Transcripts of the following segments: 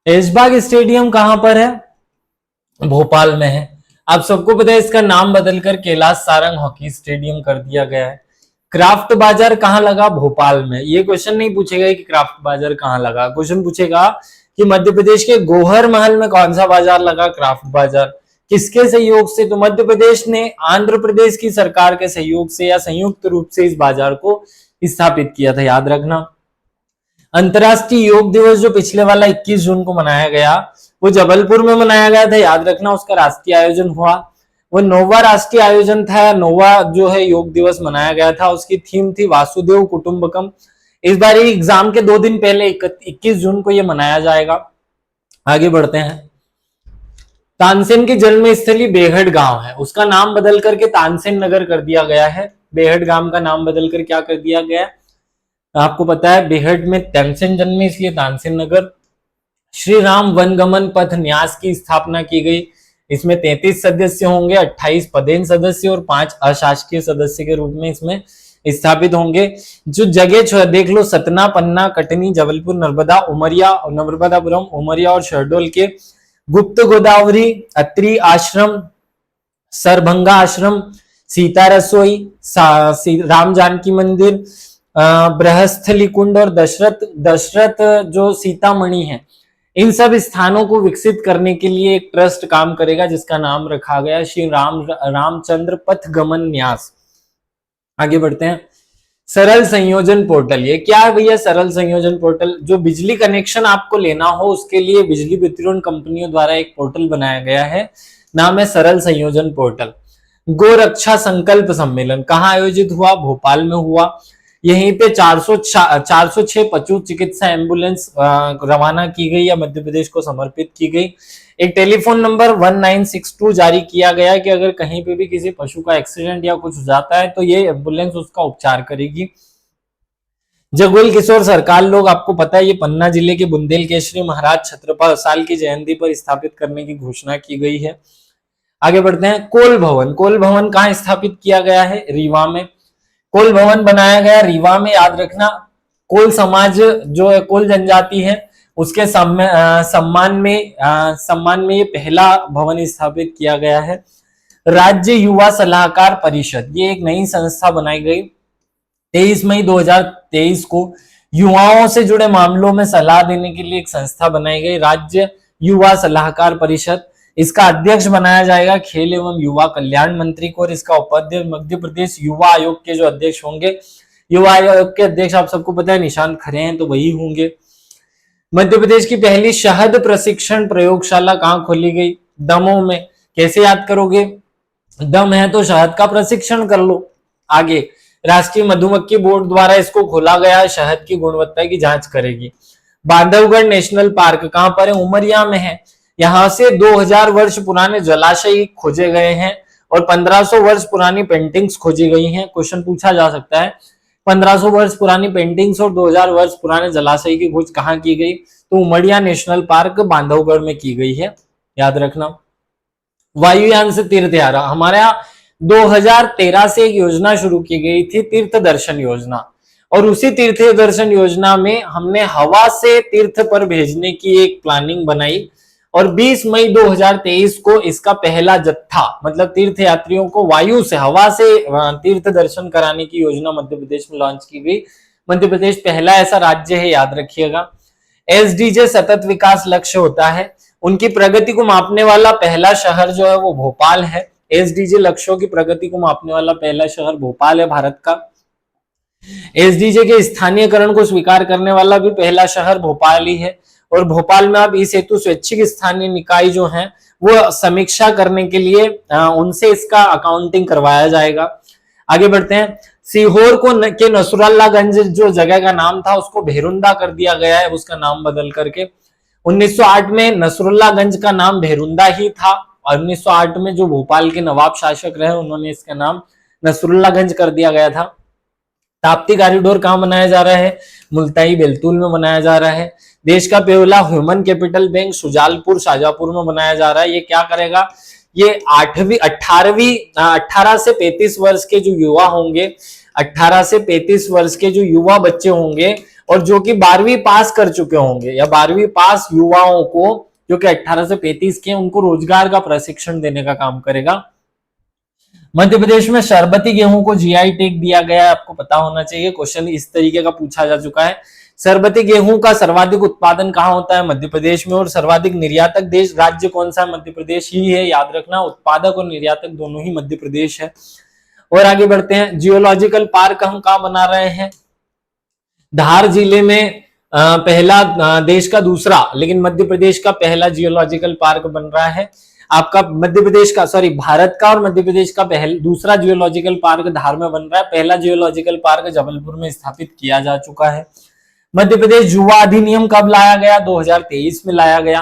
Aishbagh stadium कहां पर है? भोपाल में है। आप सबको पता है इसका नाम बदलकर कैलाश सारंग हॉकी स्टेडियम कर दिया गया है। क्राफ्ट बाजार कहां लगा? भोपाल में। ये क्वेश्चन नहीं पूछेगा कि क्राफ्ट बाजार कहां लगा, क्वेश्चन पूछेगा कि मध्य प्रदेश के गोहर महल में कौन सा बाजार लगा? क्राफ्ट बाजार। किसके सहयोग से? तो मध्य प्रदेश ने आंध्र प्रदेश की सरकार के सहयोग से या संयुक्त रूप से इस बाजार को स्थापित किया था, याद रखना। अंतरराष्ट्रीय योग दिवस जो पिछले वाला 21 जून को मनाया गया, वो जबलपुर में मनाया गया था, याद रखना। उसका राष्ट्रीय आयोजन हुआ, वो 9वां राष्ट्रीय आयोजन था, 9वां जो है योग दिवस मनाया गया था। उसकी थीम थी वासुदेव कुटुंबकम। इस बार एग्जाम के 2 दिन पहले 21 जून को ये मनाया जाएगा। आगे बढ़ते हैं। तानसेन की जन्म स्थली बेहड गांव है, उसका नाम बदल करके तानसेन नगर कर दिया गया है। बेहड गांव का नाम बदलकर क्या कर दिया गया है? आपको पता है बेहड में तानसेन जन्मे, इसलिए तानसेन नगर। श्री राम वनगमन पथ न्यास की स्थापना की गई। इसमें 33 सदस्य होंगे, 28 पदेन सदस्य और 5 अशासकीय सदस्य के रूप में इसमें स्थापित होंगे। जो जगह देख लो, सतना, पन्ना, कटनी, जबलपुर, नर्मदा, उमरिया, नर्मदापुरम, उमरिया और शहडोल के गुप्त गोदावरी, अत्रि आश्रम, सरभंगा आश्रम, सीता रसोई, राम जानकी मंदिर, बृहस्थली कुंड और दशरथ जो सीतामणि है, इन सब स्थानों को विकसित करने के लिए एक ट्रस्ट काम करेगा जिसका नाम रखा गया श्री रामचंद्र पथ गमन न्यास। आगे बढ़ते हैं। सरल संयोजन पोर्टल, ये क्या है भैया? सरल संयोजन पोर्टल जो बिजली कनेक्शन आपको लेना हो उसके लिए बिजली वितरण कंपनियों द्वारा एक पोर्टल बनाया गया है, नाम है सरल संयोजन पोर्टल। गोरक्षा संकल्प सम्मेलन कहाँ आयोजित हुआ? भोपाल में हुआ। यहीं पे 406 पशु चिकित्सा एम्बुलेंस रवाना की गई या मध्य प्रदेश को समर्पित की गई। एक टेलीफोन नंबर 1962 जारी किया गया कि अगर कहीं पे भी किसी पशु का एक्सीडेंट या कुछ हो जाता है तो ये एम्बुलेंस उसका उपचार करेगी। जगुल किशोर सरकार लोग, आपको पता है ये पन्ना जिले के बुंदेल केशरी महाराज छत्रपति साल की जयंती पर स्थापित करने की घोषणा की गई है। आगे बढ़ते हैं। कोल भवन, कोल भवन कहाँ स्थापित किया गया है? रीवा में। कोल भवन बनाया गया रीवा में, याद रखना। कोल समाज जो है, कोल जनजाति है, उसके सम्मान में ये पहला भवन स्थापित किया गया है। राज्य युवा सलाहकार परिषद, ये एक नई संस्था बनाई गई 23 मई 2023 को। युवाओं से जुड़े मामलों में सलाह देने के लिए एक संस्था बनाई गई, राज्य युवा सलाहकार परिषद। इसका अध्यक्ष बनाया जाएगा खेल एवं युवा कल्याण मंत्री को, और इसका उपाध्यक्ष मध्य प्रदेश युवा आयोग के जो अध्यक्ष होंगे, युवा आयोग के अध्यक्ष आप सबको पता है निशांत खरे हैं, तो वही होंगे। मध्य प्रदेश की पहली शहद प्रशिक्षण प्रयोगशाला कहां खोली गई? दमोह में। कैसे याद करोगे? दम है तो शहद का प्रशिक्षण कर लो। आगे, राष्ट्रीय मधुमक्खी बोर्ड द्वारा इसको खोला गया, शहद की गुणवत्ता की जांच करेगी। बांधवगढ़ नेशनल पार्क कहां पर है? उमरिया में है। यहां से 2000 वर्ष पुराने जलाशय खोजे गए हैं और 1500 वर्ष पुरानी पेंटिंग्स खोजी गई हैं। क्वेश्चन पूछा जा सकता है 1500 वर्ष पुरानी पेंटिंग्स और 2000 वर्ष पुराने जलाशय की खोज कहां की गई? तो उमरिया नेशनल पार्क बांधवगढ़ में की गई है, याद रखना। वायुयान से तीर्थ यात्रा, हमारे यहाँ 2013 से एक योजना शुरू की गई थी, तीर्थ दर्शन योजना, और उसी तीर्थ दर्शन योजना में हमने हवा से तीर्थ पर भेजने की एक प्लानिंग बनाई और 20 मई 2023 को इसका पहला जत्था, मतलब तीर्थ यात्रियों को वायु से, हवा से तीर्थ दर्शन कराने की योजना मध्य प्रदेश में लॉन्च की गई। मध्य प्रदेश पहला ऐसा राज्य है, याद रखिएगा। एसडीजे सतत विकास लक्ष्य होता है, उनकी प्रगति को मापने वाला पहला शहर जो है वो भोपाल है। एसडीजे लक्ष्यों की प्रगति को मापने वाला पहला शहर भोपाल है भारत का। एसडीजे के स्थानीयकरण को स्वीकार करने वाला भी पहला शहर भोपाल ही है, और भोपाल में अब इस हेतु स्वैच्छिक स्थानीय निकाय जो हैं वो समीक्षा करने के लिए उनसे इसका अकाउंटिंग करवाया जाएगा। आगे बढ़ते हैं। सीहोर को के नसरुल्लागंज जो जगह का नाम था उसको भेरुंदा कर दिया गया है, उसका नाम बदल करके। 1908 में नसरुल्लागंज का नाम भेरुंदा ही था, और 1908 में जो भोपाल के नवाब शासक रहे उन्होंने इसका नाम नसरुल्लागंज कर दिया गया था। ताप्ती कॉरिडोर कहां बनाया जा रहा है? मुल्ताई बेलतुल में बनाया जा रहा है। देश का पहला human capital bank Shujalpur Shajapur में बनाया जा रहा है। ये क्या करेगा? ये 18 से 35 वर्ष के जो युवा होंगे, 18 से 35 वर्ष के जो युवा बच्चे होंगे और जो कि 12वीं पास कर चुके होंगे या 12वीं पास युवाओं को जो कि 18 से 35 के, उनको रोजगार का प्रशिक्षण देने का काम करेगा। मध्य प्रदेश में शरबती गेहूं को जीआई टैग दिया गया है, आपको पता होना चाहिए, क्वेश्चन इस तरीके का पूछा जा चुका है। शरबती गेहूं का सर्वाधिक उत्पादन कहां होता है? मध्य प्रदेश में। और सर्वाधिक निर्यातक देश राज्य कौन सा है? मध्य प्रदेश ही है, याद रखना। उत्पादक और निर्यातक दोनों ही मध्य प्रदेश है। और आगे बढ़ते हैं, जियोलॉजिकल पार्क हम कहां बना रहे हैं? धार जिले में पहला, देश का दूसरा, लेकिन मध्य प्रदेश का पहला जियोलॉजिकल पार्क बन रहा है। आपका मध्य प्रदेश का, सॉरी, भारत का और मध्य प्रदेश का दूसरा जियोलॉजिकल पार्क धार में बन रहा है। पहला जियोलॉजिकल पार्क जबलपुर में स्थापित किया जा चुका है। मध्य प्रदेश युवा अधिनियम कब लाया गया? 2023 में लाया गया।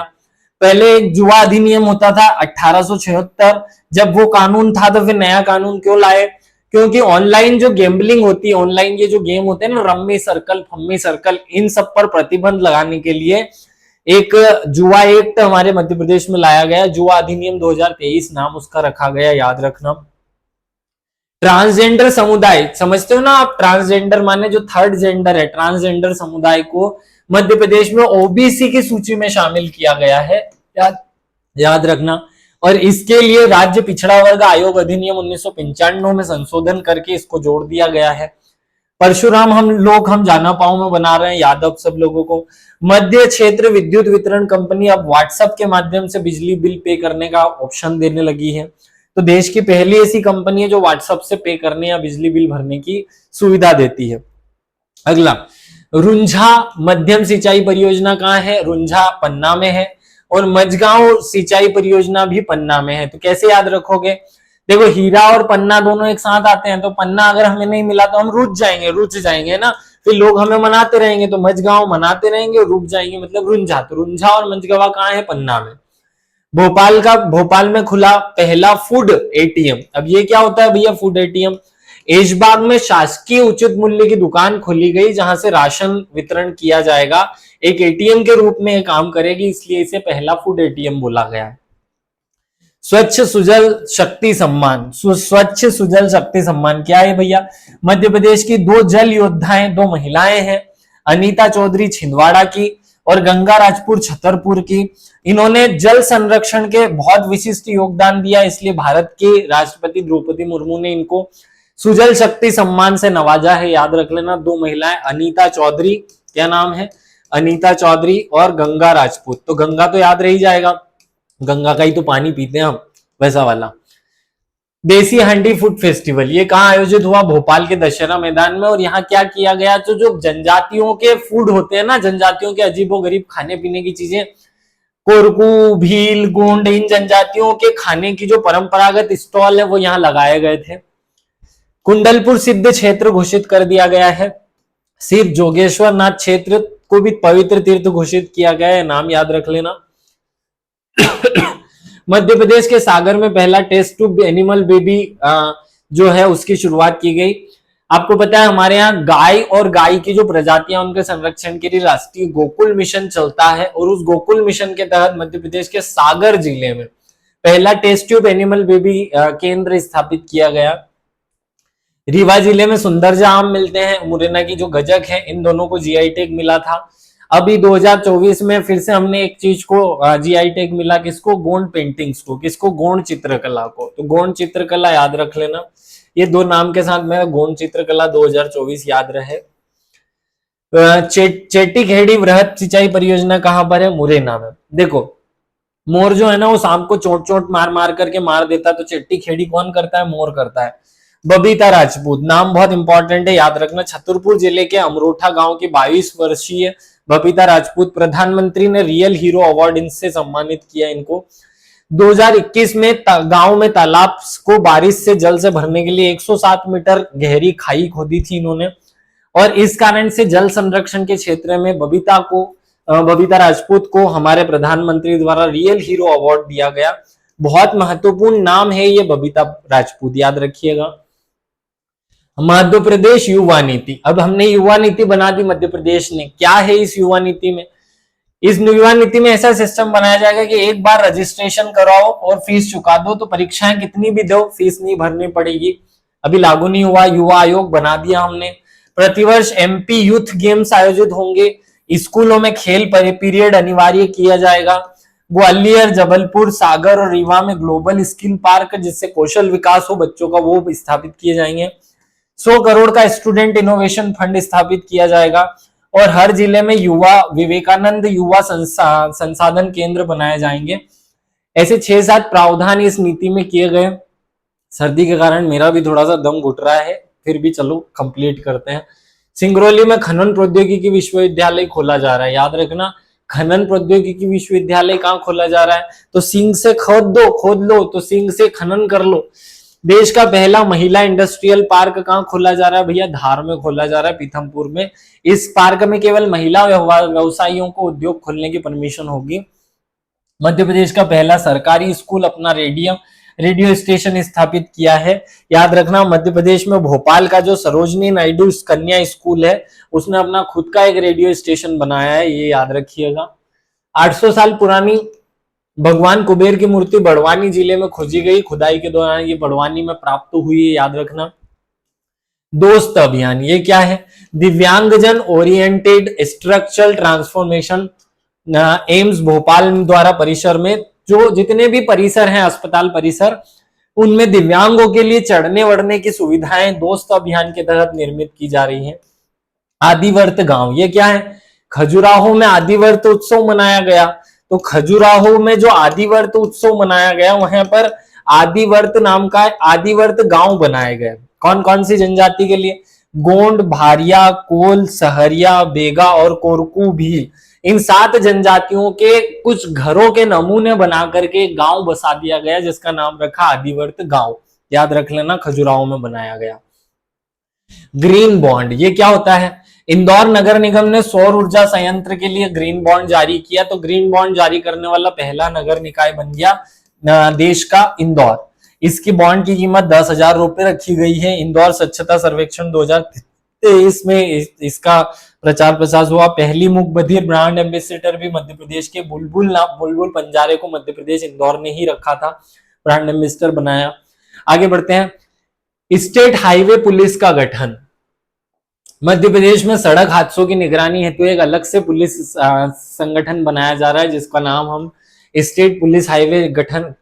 पहले एक युवा अधिनियम होता था 1876, जब वो कानून था तो फिर नया कानून क्यों लाए? क्योंकि ऑनलाइन जो गैम्बलिंग होती है, ऑनलाइन ये जो गेम होते हैं ना, रम्मी सर्कल, फम्मी सर्कल, इन सब पर प्रतिबंध लगाने के लिए एक जुआ एक्ट हमारे मध्य प्रदेश में लाया गया। जुआ अधिनियम 2023 नाम उसका रखा गया, याद रखना। ट्रांसजेंडर समुदाय समझते हो ना आप? ट्रांसजेंडर माने जो थर्ड जेंडर है, ट्रांसजेंडर समुदाय को मध्य प्रदेश में ओबीसी की सूची में शामिल किया गया है, याद रखना। और इसके लिए राज्य पिछड़ा वर्ग आयोग अधिनियम 1995 में संशोधन करके इसको जोड़ दिया गया है। परशुराम हम जाना पाओ में बना रहे हैं, याद अब सब लोगों को। मध्य क्षेत्र विद्युत वितरण कंपनी अब व्हाट्सएप के माध्यम से बिजली बिल पे करने का ऑप्शन देने लगी है। तो देश की पहली ऐसी कंपनी है जो व्हाट्सएप से पे करने या बिजली बिल भरने की सुविधा देती है। अगला, रुंझा मध्यम सिंचाई परियोजना कहाँ है? रुंझा पन्ना में है। और मझगांव सिंचाई परियोजना भी पन्ना में है। तो कैसे याद रखोगे? देखो, हीरा और पन्ना दोनों एक साथ आते हैं, तो पन्ना अगर हमें नहीं मिला तो हम रुक जाएंगे ना, फिर लोग हमें मनाते रहेंगे, तो मझगांव मनाते रहेंगे और रुक जाएंगे, मतलब रुंझा। तो रुंझा और मझगांव कहाँ है? पन्ना में। भोपाल में खुला पहला फूड एटीएम। अब ये क्या होता है भैया फूड एटीएम? ऐशबाग में शासकीय उचित मूल्य की दुकान खोली गई, जहां से राशन वितरण किया जाएगा। एक एटीएम के रूप में काम करेगी, इसलिए इसे पहला फूड एटीएम बोला गया है। स्वच्छ सुजल शक्ति सम्मान। स्वच्छ सुजल शक्ति सम्मान क्या है भैया? मध्य प्रदेश की दो जल योद्धाएं, दो महिलाएं हैं, अनीता चौधरी छिंदवाड़ा की और गंगा राजपुर छतरपुर की। इन्होंने जल संरक्षण के बहुत विशिष्ट योगदान दिया, इसलिए भारत के राष्ट्रपति द्रौपदी मुर्मू ने इनको सुजल शक्ति सम्मान से नवाजा है, याद रख लेना। दो महिलाएं, अनीता चौधरी, क्या नाम है? अनीता चौधरी और गंगा राजपूत। तो गंगा तो याद रही जाएगा, गंगा का ही तो पानी पीते हैं हम, वैसा वाला। देसी हांडी फूड फेस्टिवल, ये कहाँ आयोजित हुआ? भोपाल के दशहरा मैदान में। और यहाँ क्या किया गया? तो जो जनजातियों के फूड होते हैं ना, जनजातियों के अजीबोगरीब खाने पीने की चीजें, कोरकू, भील, गोंड, इन जनजातियों के खाने की जो परंपरागत स्टॉल है वो यहाँ लगाए गए थे। कुंडलपुर सिद्ध क्षेत्र घोषित कर दिया गया है। सिर्फ जोगेश्वर नाथ क्षेत्र को भी पवित्र तीर्थ घोषित किया गया है, नाम याद रख लेना। मध्य प्रदेश के सागर में पहला टेस्ट ट्यूब एनिमल बेबी जो है उसकी शुरुआत की गई। आपको पता है हमारे यहाँ गाय और गाय की जो प्रजातियां उनके संरक्षण के लिए राष्ट्रीय गोकुल मिशन चलता है, और उस गोकुल मिशन के तहत मध्य प्रदेश के सागर जिले में पहला टेस्ट ट्यूब एनिमल बेबी केंद्र स्थापित किया गया। रीवा जिले में सुंदरजा आम मिलते हैं, मुरैना की जो गजक है, इन दोनों को जीआई टैग मिला था। अभी 2024 में फिर से हमने एक चीज को जीआई टैग मिला, किसको? गोंड पेंटिंग्स को। किसको? गोंड चित्रकला को। तो गोंड चित्रकला याद रख लेना, ये दो नाम के साथ मेरा गोंड चित्रकला 2024 याद रहे। चेटीखेड़ी वृहद सिंचाई परियोजना कहां पर है? मुरैना में। देखो, मोर जो है ना वो शाम को चोट चोट मार मार करके मार देता, तो चेटीखेड़ी कौन करता है? मोर करता है। बबीता राजपूत, नाम बहुत इंपॉर्टेंट है, याद रखना। छतरपुर जिले के अमरोठा गांव की 22 वर्षीय बबीता राजपूत, प्रधानमंत्री ने रियल हीरो अवार्ड इनसे सम्मानित किया इनको। 2021 में गांव में तालाब को बारिश से जल से भरने के लिए 107 मीटर गहरी खाई खोदी थी इन्होंने, और इस कारण से जल संरक्षण के क्षेत्र में बबीता राजपूत को हमारे प्रधानमंत्री द्वारा रियल हीरो अवार्ड दिया गया। बहुत महत्वपूर्ण नाम है ये बबीता राजपूत, याद रखिएगा। मध्य प्रदेश युवा नीति, अब हमने युवा नीति बना दी मध्य प्रदेश ने। क्या है इस युवा नीति में? इस युवा नीति में ऐसा सिस्टम बनाया जाएगा कि एक बार रजिस्ट्रेशन कराओ और फीस चुका दो, तो परीक्षाएं कितनी भी दो फीस नहीं भरनी पड़ेगी। अभी लागू नहीं हुआ, युवा आयोग बना दिया हमने। प्रतिवर्ष एमपी यूथ गेम्स आयोजित होंगे। स्कूलों में खेल पीरियड अनिवार्य किया जाएगा। ग्वालियर, जबलपुर, सागर और रीवा में ग्लोबल स्किल पार्क जिससे कौशल विकास हो बच्चों का वो स्थापित किए जाएंगे। 100 करोड़ का स्टूडेंट इनोवेशन फंड स्थापित किया जाएगा और हर जिले में युवा विवेकानंद युवा संसाधन केंद्र बनाए जाएंगे। ऐसे 6-7 प्रावधान इस नीति में किए गए। सर्दी के कारण मेरा भी थोड़ा सा दम घुट रहा है, फिर भी चलो कंप्लीट करते हैं। सिंगरौली में खनन प्रौद्योगिकी विश्वविद्यालय खोला जा रहा है। याद रखना, खनन प्रौद्योगिकी विश्वविद्यालय कहाँ खोला जा रहा है? तो सिंह से खोद लो तो सिंह से खनन कर लो। देश का पहला महिला इंडस्ट्रियल पार्क कहाँ खोला जा रहा है भैया? धार में खोला जा रहा है, पीथमपुर में। इस पार्क में केवल महिला व्यवसायियों को उद्योग खोलने की परमिशन होगी। मध्य प्रदेश का पहला सरकारी स्कूल अपना रेडियो स्टेशन स्थापित किया है। याद रखना, मध्य प्रदेश में भोपाल का जो सरोजनी नायडू कन्या स्कूल है उसने अपना खुद का एक रेडियो स्टेशन बनाया है, ये याद रखिएगा। 800 साल पुरानी भगवान कुबेर की मूर्ति बड़वानी जिले में खोजी गई। खुदाई के दौरान ये बड़वानी में प्राप्त हुई है, याद रखना। दोस्त अभियान, ये क्या है? दिव्यांगजन oriented structural transformation AIIMS Bhopal द्वारा परिसर में जो जितने भी परिसर हैं, अस्पताल परिसर, उनमें दिव्यांगों के लिए चढ़ने वढ़ने की सुविधाएं दोस्त अभियान के तहत निर्मित की जा रही हैं। आदिवर्त गांव, ये क्या है? खजुराहो में आदिवर्त उत्सव मनाया गया। तो खजुराहो में जो आदिवर्त उत्सव मनाया गया वहां पर आदिवर्त नाम का आदिवर्त गांव बनाए गए। कौन कौन सी जनजाति के लिए? गोंड, भारिया, कोल, सहरिया, बेगा और कोरकू भील, इन 7 जनजातियों के कुछ घरों के नमूने बना करके गांव बसा दिया गया जिसका नाम रखा आदिवर्त गांव। याद रख लेना, खजुराहो में बनाया गया। ग्रीन बॉन्ड, ये क्या होता है? इंदौर नगर निगम ने सौर ऊर्जा संयंत्र के लिए ग्रीन बॉन्ड जारी किया। तो ग्रीन बॉन्ड जारी करने वाला पहला नगर निकाय बन गया देश का इंदौर। इसकी बॉन्ड की कीमत 10,000 रुपए रखी गई है। इंदौर स्वच्छता सर्वेक्षण 2023 में इसका प्रचार प्रसार हुआ। पहली मूक बधिर ब्रांड एम्बेसडर भी मध्य प्रदेश के बुलबुल पंजारे को मध्य प्रदेश इंदौर ने ही रखा था, ब्रांड एम्बेसडर बनाया। आगे बढ़ते हैं। स्टेट हाईवे पुलिस का गठन। मध्य प्रदेश में सड़क हादसों की निगरानी हेतु एक अलग से पुलिस संगठन बनाया जा रहा है जिसका नाम हम स्टेट पुलिस हाईवे गठन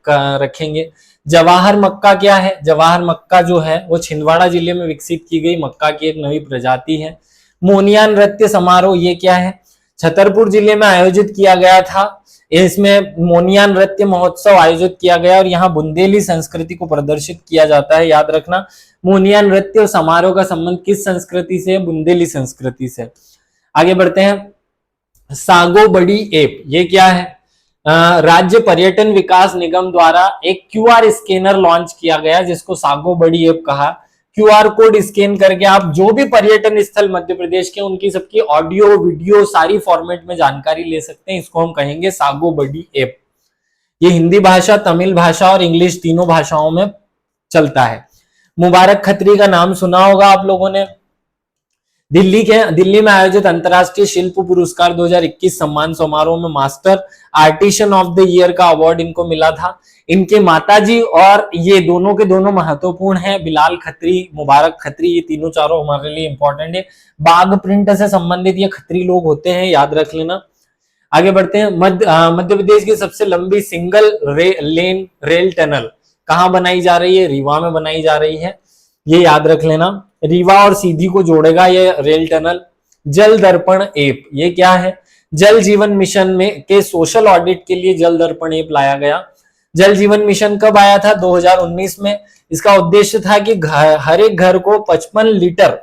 रखेंगे। जवाहर मक्का क्या है? जवाहर मक्का जो है वो छिंदवाड़ा जिले में विकसित की गई मक्का की एक नई प्रजाति है। मोनिया नृत्य समारोह, ये क्या है? छतरपुर जिले में आयोजित किया गया था। इसमें मोनिया नृत्य महोत्सव आयोजित किया गया और यहाँ बुंदेली संस्कृति को प्रदर्शित किया जाता है। याद रखना, मोनिया नृत्य समारोह का संबंध किस संस्कृति से? बुंदेली संस्कृति से। आगे बढ़ते हैं। सागो बड़ी ऐप, ये क्या है? राज्य पर्यटन विकास निगम द्वारा एक क्यूआर स्कैनर लॉन्च किया गया जिसको सागो बड़ी ऐप कहा। क्यूआर कोड स्कैन करके आप जो भी पर्यटन स्थल मध्य प्रदेश के उनकी सबकी ऑडियो वीडियो सारी फॉर्मेट में जानकारी ले सकते हैं। इसको हम कहेंगे सागो बड़ी ऐप। ये हिंदी भाषा, तमिल भाषा और इंग्लिश तीनों भाषाओं में चलता है। मुबारक खत्री का नाम सुना होगा आप लोगों ने। दिल्ली में आयोजित अंतरराष्ट्रीय शिल्प पुरस्कार 2021 सम्मान समारोह में master artisan of the year का अवार्ड इनको मिला था। इनके माताजी और ये दोनों के दोनों महत्वपूर्ण हैं, बिलाल खत्री, मुबारक खत्री, ये तीनों चारों हमारे लिए इंपॉर्टेंट है। बाघ प्रिंट से संबंधित ये खत्री लोग होते हैं, याद रख लेना। आगे बढ़ते हैं। मध्य प्रदेश की सबसे लंबी सिंगल लेन रेल टनल कहाँ बनाई जा रही है? रीवा में बनाई जा रही है, ये याद रख लेना। रीवा और सीधी को जोड़ेगा ये रेल टनल। जल दर्पण ऐप, ये क्या है? जल जीवन मिशन में के सोशल ऑडिट के लिए जल दर्पण ऐप लाया गया। जल जीवन मिशन कब आया था? 2019 में। इसका उद्देश्य था कि हर एक घर को 55 लीटर,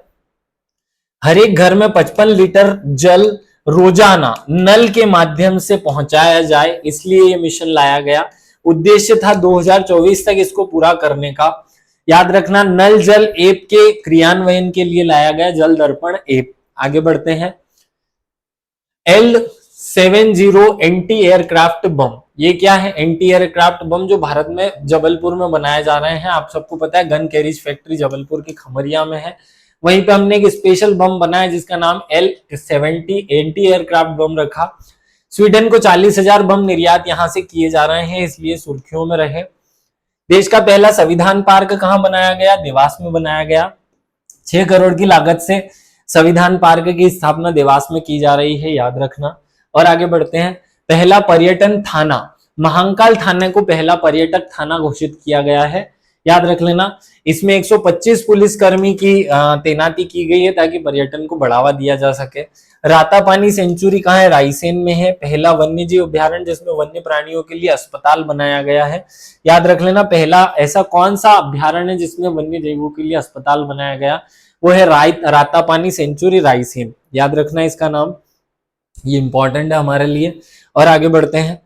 हर एक घर में 55 लीटर जल रोजाना नल के माध्यम से पहुंचाया जाए, इसलिए ये मिशन लाया गया। उद्देश्य था 2024 तक इसको पूरा करने का। याद रखना, नल जल ऐप के क्रियान्वयन के लिए लाया गया जल दर्पण ऐप। आगे बढ़ते हैं। L70 एंटी एयरक्राफ्ट बम, ये क्या है? एंटी एयरक्राफ्ट बम जो भारत में जबलपुर में बनाए जा रहे हैं। आप सबको पता है गन कैरिज फैक्ट्री जबलपुर की खमरिया में है, वहीं पे हमने एक स्पेशल बम बनाया जिसका नाम L70 एंटी एयरक्राफ्ट बम रखा। स्वीडन को 40,000 बम निर्यात यहां से किए जा रहे हैं, इसलिए सुर्खियों में रहे। देश का पहला संविधान पार्क कहां बनाया गया? देवास में बनाया गया। 6 करोड़ की लागत से संविधान पार्क की स्थापना देवास में की जा रही है, याद रखना। और आगे बढ़ते हैं, पहला पर्यटन थाना, महाकाल थाने को पहला पर्यटक थाना घोषित किया गया है, याद रख लेना। इसमें 125 पुलिसकर्मी की तैनाती की गई है ताकि पर्यटन को बढ़ावा दिया जा सके। रातापानी सेंचुरी कहाँ है? रायसेन में है। पहला वन्य जीव अभ्यारण्य जिसमें वन्य प्राणियों के लिए अस्पताल बनाया गया है, याद रख लेना। पहला ऐसा कौन सा अभ्यारण्य जिसमें वन्य जीवों के लिए अस्पताल बनाया गया? वो है रातापानी सेंचुरी, रायसेन, याद रखना इसका नाम, ये इंपॉर्टेंट है हमारे लिए। और आगे बढ़ते हैं,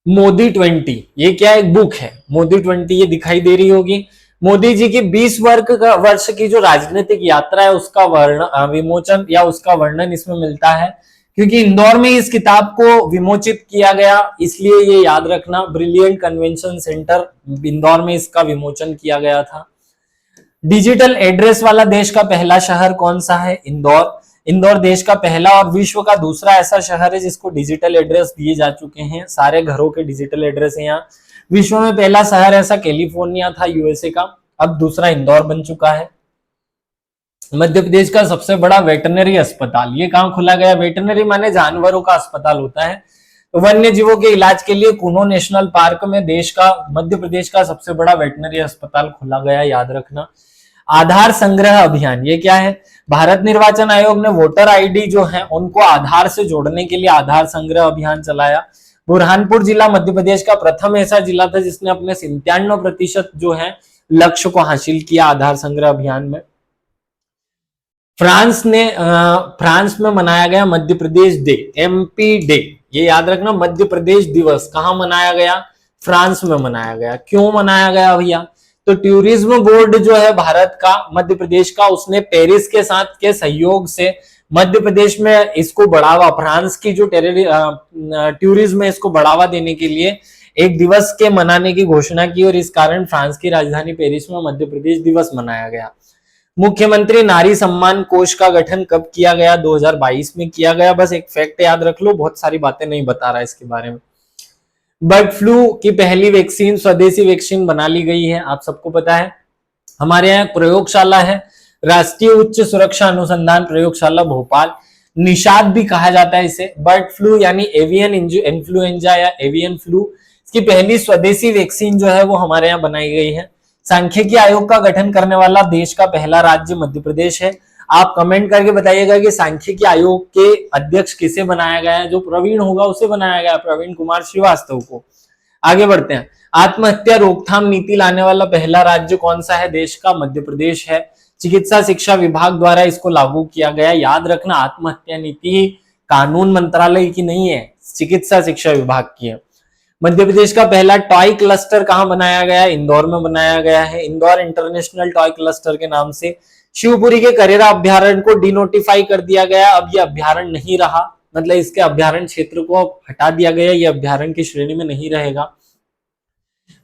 मोदी 20, ये क्या एक बुक है, मोदी 20, ये दिखाई दे रही होगी। मोदी जी की 20 वर्ष की जो राजनीतिक यात्रा है उसका विमोचन या उसका वर्णन इसमें मिलता है, क्योंकि इंदौर में इस किताब को विमोचित किया गया, इसलिए ये याद रखना। ब्रिलियंट कन्वेंशन सेंटर इंदौर में इसका विमोचन किया गया था। डिजिटल एड्रेस वाला देश का पहला शहर कौन सा है? इंदौर। इंदौर देश का पहला और विश्व का दूसरा ऐसा शहर है जिसको डिजिटल एड्रेस दिए जा चुके हैं, सारे घरों के डिजिटल एड्रेस है यहाँ। विश्व में पहला शहर ऐसा कैलिफोर्निया था, यूएसए का, अब दूसरा इंदौर बन चुका है। मध्य प्रदेश का सबसे बड़ा वेटरनरी अस्पताल, ये कहाँ खुला गया? वेटरनरी माने जानवरों का अस्पताल होता है, तो वन्य जीवों के इलाज के लिए कुनो नेशनल पार्क में मध्य प्रदेश का सबसे बड़ा वेटरनरी अस्पताल खुला गया, याद रखना। आधार संग्रह अभियान, ये क्या है? भारत निर्वाचन आयोग ने वोटर आईडी जो है उनको आधार से जोड़ने के लिए आधार संग्रह अभियान चलाया। बुरहानपुर जिला मध्य प्रदेश का प्रथम ऐसा जिला था जिसने अपने 97% जो है लक्ष्य को हासिल किया आधार संग्रह अभियान में। फ्रांस में मनाया गया Madhya Pradesh day, MP day, ये याद रखना। मध्य प्रदेश दिवस कहाँ मनाया गया? फ्रांस में मनाया गया। क्यों मनाया गया भैया? तो टूरिज्म बोर्ड जो है भारत का, मध्य प्रदेश का, उसने पेरिस के साथ के सहयोग से मध्य प्रदेश में इसको बढ़ावा, फ्रांस की जो टूरिज्म है इसको बढ़ावा देने के लिए एक दिवस के मनाने की घोषणा की, और इस कारण फ्रांस की राजधानी पेरिस में मध्य प्रदेश दिवस मनाया गया। मुख्यमंत्री नारी सम्मान कोष का गठन कब किया गया? 2022 में किया गया। बस एक फैक्ट याद रख लो, बहुत सारी बातें नहीं बता रहा इसके बारे में। बर्ड फ्लू की पहली वैक्सीन स्वदेशी वैक्सीन बना ली गई है, आप सबको पता है। हमारे यहाँ प्रयोगशाला है, राष्ट्रीय उच्च सुरक्षा अनुसंधान प्रयोगशाला भोपाल, निषाद भी कहा जाता है इसे। बर्ड फ्लू यानी एवियन इन्फ्लुएंजा या एवियन फ्लू, इसकी पहली स्वदेशी वैक्सीन जो है वो हमारे यहाँ बनाई गई है। सांख्यिकी आयोग का गठन करने वाला देश का पहला राज्य मध्य प्रदेश है। आप कमेंट करके बताइएगा कि सांख्यिकी आयोग के अध्यक्ष किसे बनाया गया है? जो प्रवीण होगा उसे बनाया गया, प्रवीण कुमार श्रीवास्तव को। आगे बढ़ते हैं, आत्महत्या रोकथाम नीति लाने वाला पहला राज्य कौन सा है? देश का मध्य प्रदेश है। चिकित्सा शिक्षा विभाग द्वारा इसको लागू किया गया, याद रखना। आत्महत्या नीति कानून मंत्रालय की नहीं है, चिकित्सा शिक्षा विभाग की है। मध्य प्रदेश का पहला टॉय क्लस्टर कहाँ बनाया गया? इंदौर में बनाया गया है, इंदौर इंटरनेशनल टॉय क्लस्टर के नाम से। शिवपुरी के करेरा अभ्यारण्य को डिनोटिफाई कर दिया गया, अब ये अभ्यारण्य नहीं रहा, मतलब इसके अभ्यारण्य क्षेत्र को हटा दिया गया, ये अभ्यारण्य की श्रेणी में नहीं रहेगा।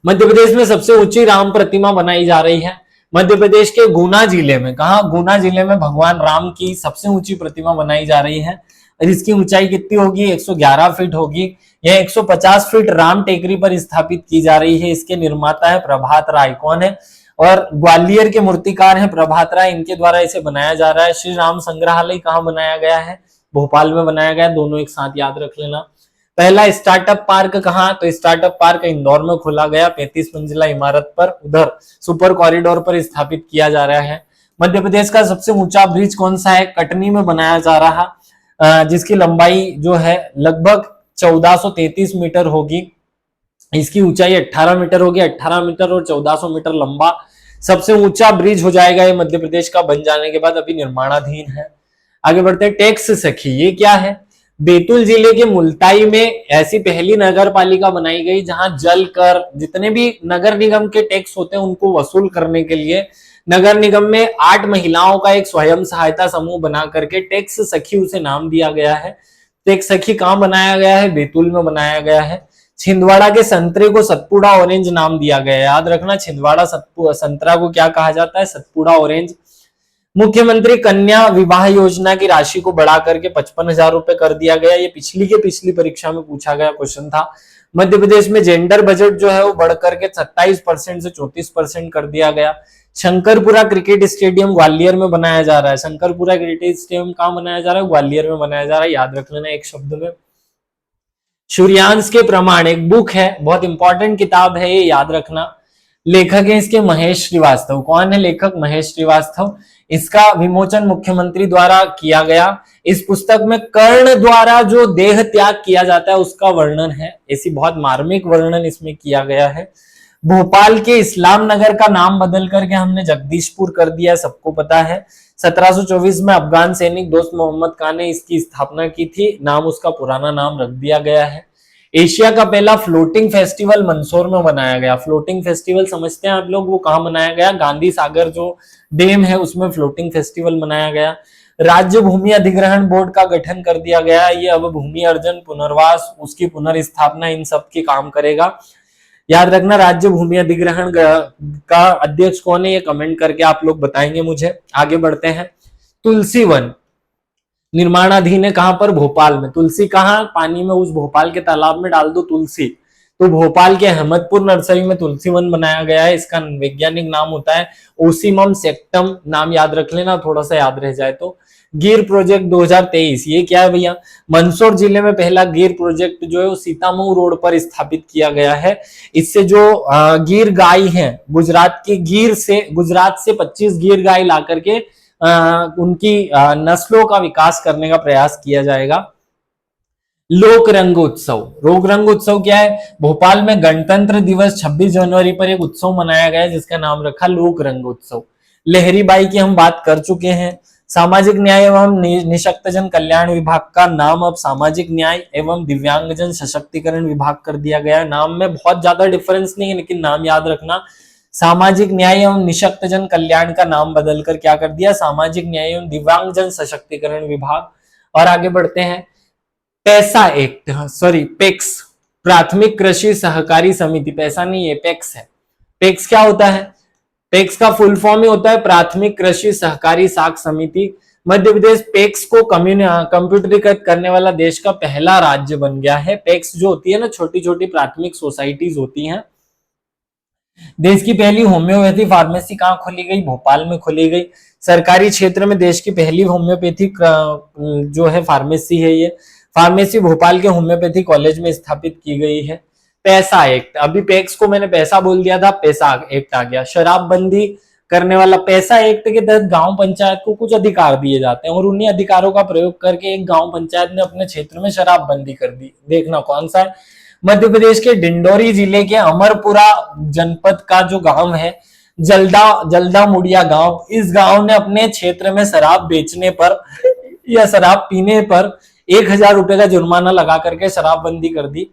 मध्य प्रदेश में सबसे ऊंची राम प्रतिमा बनाई जा रही है मध्य प्रदेश के गुना जिले में। कहा? गुना जिले में भगवान राम की सबसे ऊंची प्रतिमा बनाई जा रही है, और इसकी ऊंचाई कितनी होगी? 111 फीट होगी। यह 150 फीट राम टेकरी पर स्थापित की जा रही है। इसके निर्माता है प्रभात राय। कौन है? और ग्वालियर के मूर्तिकार हैं प्रभात राय, इनके द्वारा इसे बनाया जा रहा है। श्री राम संग्रहालय कहाँ बनाया गया है? भोपाल में बनाया गया, दोनों एक साथ याद रख लेना। पहला स्टार्टअप पार्क कहाँ? तो स्टार्टअप पार्क इंदौर में खोला गया, 35 मंजिला इमारत पर, उधर सुपर कॉरिडोर पर स्थापित किया जा रहा है। मध्य प्रदेश का सबसे ऊंचा ब्रिज कौन सा है? कटनी में बनाया जा रहा, जिसकी लंबाई जो है लगभग 1433 मीटर होगी। इसकी ऊंचाई 18 मीटर होगी, 18 मीटर और 1400 मीटर लंबा सबसे ऊंचा ब्रिज हो जाएगा ये मध्य प्रदेश का बन जाने के बाद, अभी निर्माणाधीन है। आगे बढ़ते हैं, टैक्स सखी, ये क्या है? बैतूल जिले के मुल्ताई में ऐसी पहली नगर पालिका बनाई गई जहां जल कर, जितने भी नगर निगम के टैक्स होते हैं उनको वसूल करने के लिए नगर निगम में 8 महिलाओं का एक स्वयं सहायता समूह बना करके टैक्स सखी उसे नाम दिया गया है। टैक्स सखी कहाँ बनाया गया है? बैतूल में बनाया गया है। छिंदवाड़ा के संतरे को सतपुड़ा ऑरेंज नाम दिया गया है, याद रखना। छिंदवाड़ा संतरा को क्या कहा जाता है? सतपुड़ा ऑरेंज। मुख्यमंत्री कन्या विवाह योजना की राशि को बढ़ा करके 55,000 रुपए कर दिया गया। ये पिछली परीक्षा में पूछा गया क्वेश्चन था। मध्य प्रदेश में जेंडर बजट जो है वो बढ़ करके 27% से 34% कर दिया गया। शंकरपुरा क्रिकेट स्टेडियम ग्वालियर में बनाया जा रहा है। शंकरपुरा क्रिकेट स्टेडियम कहाँ बनाया जा रहा है? ग्वालियर में बनाया जा रहा है, याद रख लेना एक शब्द में। सूर्यांश के प्रमाण एक बुक है, बहुत इंपॉर्टेंट किताब है ये, याद रखना। लेखक है इसके महेश श्रीवास्तव। कौन है लेखक? महेश श्रीवास्तव। इसका विमोचन मुख्यमंत्री द्वारा किया गया। इस पुस्तक में कर्ण द्वारा जो देह त्याग किया जाता है उसका वर्णन है, ऐसी बहुत मार्मिक वर्णन इसमें किया गया है। भोपाल के इस्लाम नगर का नाम बदल करके हमने जगदीशपुर कर दिया, सबको पता है। 1724 में अफगान सैनिक दोस्त मोहम्मद खान ने इसकी स्थापना की थी, नाम उसका पुराना नाम रख दिया गया है। एशिया का पहला फ्लोटिंग फेस्टिवल मंदसौर में बनाया गया। फ्लोटिंग फेस्टिवल समझते हैं आप लोग, वो कहाँ बनाया गया? गांधी सागर जो डैम है उसमें फ्लोटिंग फेस्टिवल मनाया गया। राज्य भूमि अधिग्रहण बोर्ड का गठन कर दिया गया, ये अब भूमि अर्जन, पुनर्वास, उसकी पुनर्स्थापना, इन सब की काम करेगा। याद रखना राज्य भूमि अधिग्रहण का अध्यक्ष कौन है, ये कमेंट करके आप लोग बताएंगे मुझे। आगे बढ़ते हैं। तुलसी वन निर्माणाधीन है, कहां पर? भोपाल में। तुलसी कहां? पानी में, उस भोपाल के तालाब में डाल दो तुलसी, तो भोपाल के अहमदपुर नर्सरी में तुलसी वन बनाया गया है। इसका वैज्ञानिक नाम होता है ओसीमम सेक्टम, नाम याद रख लेना, थोड़ा सा याद रह जाए तो। गिर प्रोजेक्ट 2023, ये क्या है भैया? मंदसौर जिले में पहला गिर प्रोजेक्ट जो है वो सीतामऊ रोड पर स्थापित किया गया है। इससे जो गिर गाय है, गुजरात से 25 गिर गाय ला करके उनकी नस्लों का विकास करने का प्रयास किया जाएगा। लोक रंगोत्सव, लोक रंगोत्सव क्या है? भोपाल में गणतंत्र दिवस 26 जनवरी पर एक उत्सव मनाया गया जिसका नाम रखा लोक रंगोत्सव। लहरी बाई की हम बात कर चुके हैं। सामाजिक न्याय एवं निशक्तजन कल्याण विभाग का नाम अब सामाजिक न्याय एवं दिव्यांगजन सशक्तिकरण विभाग कर दिया गया है। नाम में बहुत ज्यादा डिफरेंस नहीं है, लेकिन नाम याद रखना। सामाजिक न्याय एवं निशक्तजन कल्याण का नाम बदलकर क्या कर दिया? सामाजिक न्याय एवं दिव्यांगजन सशक्तिकरण विभाग। और आगे बढ़ते हैं। पैसा एक्ट, पेक्स, प्राथमिक कृषि सहकारी समिति, पैसा नहीं है, पेक्स है। पेक्स क्या होता है? पेक्स का फुल फॉर्म ही होता है प्राथमिक कृषि सहकारी साख समिति। मध्य प्रदेश पेक्स को कंप्यूटरीकृत करने वाला देश का पहला राज्य बन गया है। पेक्स जो होती है ना, छोटी छोटी प्राथमिक सोसाइटीज होती हैं। देश की पहली होम्योपैथी फार्मेसी कहाँ खोली गई? भोपाल में खोली गई। सरकारी क्षेत्र में देश की पहली होम्योपैथी जो है फार्मेसी है, ये फार्मेसी भोपाल के होम्योपैथी कॉलेज में स्थापित की गई है। पैसा एक्ट, अभी पैक्स को मैंने पैसा बोल दिया था, पैसा एक्ट आ गया। शराबबंदी करने वाला, पैसा एक्ट के तहत गांव पंचायत को कुछ अधिकार दिए जाते हैं और उन्हीं अधिकारों का प्रयोग करके एक गांव पंचायत ने अपने क्षेत्र में शराबबंदी कर दी। देखना कौन सा है? मध्य प्रदेश के डिंडोरी जिले के अमरपुरा जनपद का जो गांव है जल्दा मुड़िया गांव, इस गांव ने अपने क्षेत्र में शराब बेचने पर या शराब पीने पर 1000 रुपए का जुर्माना लगा करके शराबबंदी कर दी।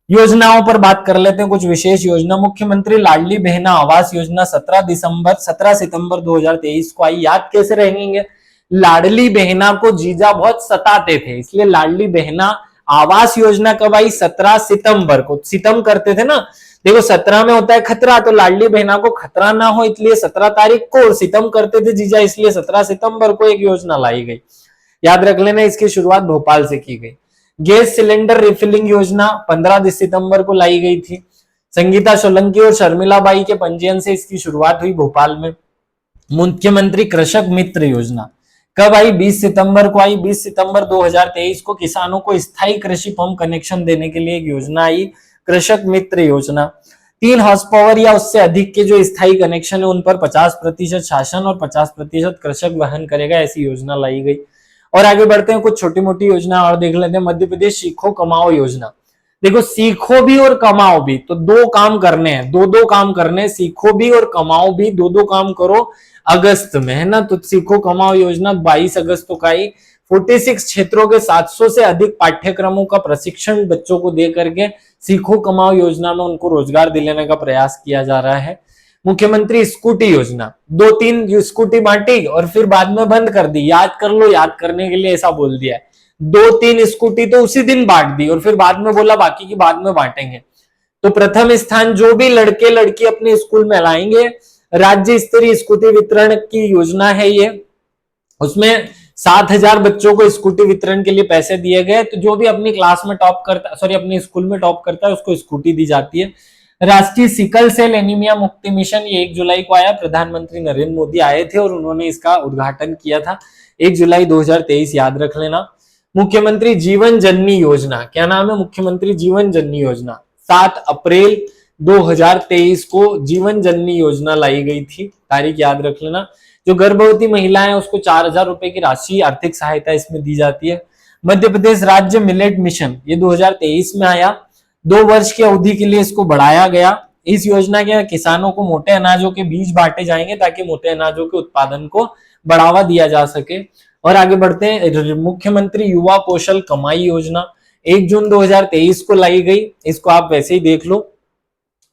योजनाओं पर बात कर लेते हैं, कुछ विशेष योजना। मुख्यमंत्री लाडली बहना आवास योजना 17 सितंबर 2023 को आई। याद कैसे रहेंगे? लाडली बहना को जीजा बहुत सताते थे, इसलिए लाडली बहना आवास योजना कब आई? 17 सितंबर को। सितम करते थे ना, देखो 17 में होता है खतरा, तो लाडली बहना को खतरा ना हो इसलिए 17 तारीख को, और सितम करते थे जीजा इसलिए 17 सितंबर को एक योजना लाई गई। याद रख लेना, इसकी शुरुआत भोपाल से की गई। गैस सिलेंडर रिफिलिंग योजना 15 सितंबर को लाई गई थी। संगीता सोलंकी और शर्मिला बाई के पंजीयन से इसकी शुरुआत हुई भोपाल में। मुख्यमंत्री कृषक मित्र योजना कब आई? 20 सितंबर को आई। 20 सितंबर 2023 को किसानों को स्थायी कृषि पंप कनेक्शन देने के लिए एक योजना आई, कृषक मित्र योजना। 3 हॉर्स पावर या उससे अधिक के जो स्थायी कनेक्शन है उन पर 50% शासन और 50% कृषक वहन करेगा, ऐसी योजना लाई गई। और आगे बढ़ते हैं, कुछ छोटी मोटी योजना और देख लेते हैं। मध्य प्रदेश सीखो कमाओ योजना। देखो सीखो भी और कमाओ भी, तो 2 काम करने हैं, 2 काम करने, सीखो भी और कमाओ भी, 2 काम करो अगस्त में, है ना। तो सीखो कमाओ योजना 22 अगस्त को आई। 46 क्षेत्रों के 700 से अधिक पाठ्यक्रमों का प्रशिक्षण बच्चों को दे करके सीखो कमाओ योजना में उनको रोजगार दिलाने का प्रयास किया जा रहा है। मुख्यमंत्री स्कूटी योजना 2-3 स्कूटी बांटी और फिर बाद में बंद कर दी। याद कर लो, याद करने के लिए ऐसा बोल दिया है। 2-3 स्कूटी तो उसी दिन बांट दी और फिर बाद में बोला बाकी की बाद में बांटेंगे। तो प्रथम स्थान जो भी लड़के लड़की अपने स्कूल में लाएंगे, राज्य स्तरीय स्कूटी वितरण की योजना है ये। उसमें 7000 बच्चों को स्कूटी वितरण के लिए पैसे दिए गए। तो जो भी अपनी क्लास में टॉप करता, अपने स्कूल में टॉप करता है उसको स्कूटी दी जाती है। राष्ट्रीय सिकल सेल एनीमिया मुक्ति मिशन, ये 1 जुलाई को आया। प्रधानमंत्री नरेंद्र मोदी आए थे और उन्होंने इसका उद्घाटन किया था, 1 जुलाई 2023, याद रख लेना। मुख्यमंत्री जीवन जननी योजना, क्या नाम है? मुख्यमंत्री जीवन जननी योजना, 7 अप्रैल 2023 को जीवन जननी योजना लाई गई थी, तारीख याद रख लेना। जो गर्भवती महिलाएं हैं उसको 4000 रुपए की राशि आर्थिक सहायता इसमें दी जाती है। मध्य प्रदेश राज्य मिलेट मिशन, ये 2023 में आया, 2 वर्ष की अवधि के लिए इसको बढ़ाया गया। इस योजना के किसानों को मोटे अनाजों के बीज बांटे जाएंगे ताकि मोटे अनाजों के उत्पादन को बढ़ावा दिया जा सके। और आगे बढ़ते हैं, मुख्यमंत्री युवा कौशल कमाई योजना, 1 जून 2023 को लाई गई, इसको आप वैसे ही देख लो।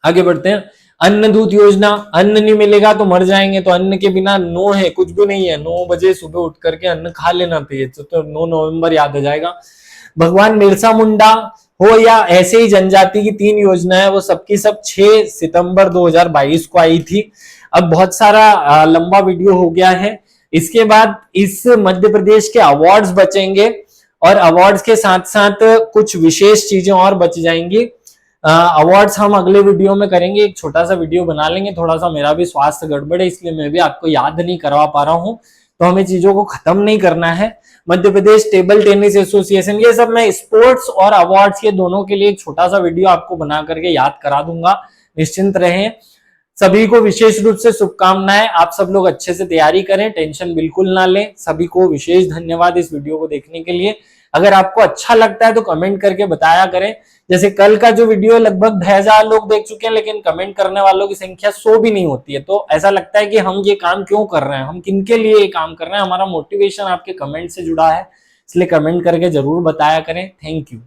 आगे बढ़ते हैं, अन्न दूत योजना, अन्न नहीं मिलेगा तो मर जाएंगे, तो अन्न के बिना नो है, कुछ भी नहीं है। 9 बजे सुबह उठ करके अन्न खा लेना चाहिए, तो 9 नवंबर याद आ जाएगा। भगवान बिरसा मुंडा हो या ऐसे ही जनजाति की 3 योजनाएं, वो सबकी सब 6 सितंबर 2022 को आई थी। अब बहुत सारा लंबा वीडियो हो गया है। इसके बाद इस मध्य प्रदेश के अवार्ड्स बचेंगे और अवार्ड्स के साथ साथ कुछ विशेष चीजें और बच जाएंगी। अवार्ड्स हम अगले वीडियो में करेंगे, एक छोटा सा वीडियो बना लेंगे। थोड़ा सा मेरा भी स्वास्थ्य गड़बड़ है, इसलिए मैं भी आपको याद नहीं करवा पा रहा हूं, तो हमें चीजों को खत्म नहीं करना है। Madhya Pradesh table tennis association, ये सब मैं स्पोर्ट्स और अवार्ड्स के दोनों के लिए एक छोटा सा वीडियो आपको बना करके याद करा दूंगा, निश्चिंत रहें। सभी को विशेष रूप से शुभकामनाएं, आप सब लोग अच्छे से तैयारी करें, टेंशन बिल्कुल ना लें। सभी को विशेष धन्यवाद इस वीडियो को देखने के लिए। अगर आपको अच्छा लगता है तो कमेंट करके बताया करें। जैसे कल का जो वीडियो है लगभग 2000 लोग देख चुके हैं, लेकिन कमेंट करने वालों की संख्या 100 भी नहीं होती है, तो ऐसा लगता है कि हम ये काम क्यों कर रहे हैं, हम किनके लिए ये काम कर रहे हैं। हमारा मोटिवेशन आपके कमेंट से जुड़ा है, इसलिए कमेंट करके जरूर बताया करें। Thank you.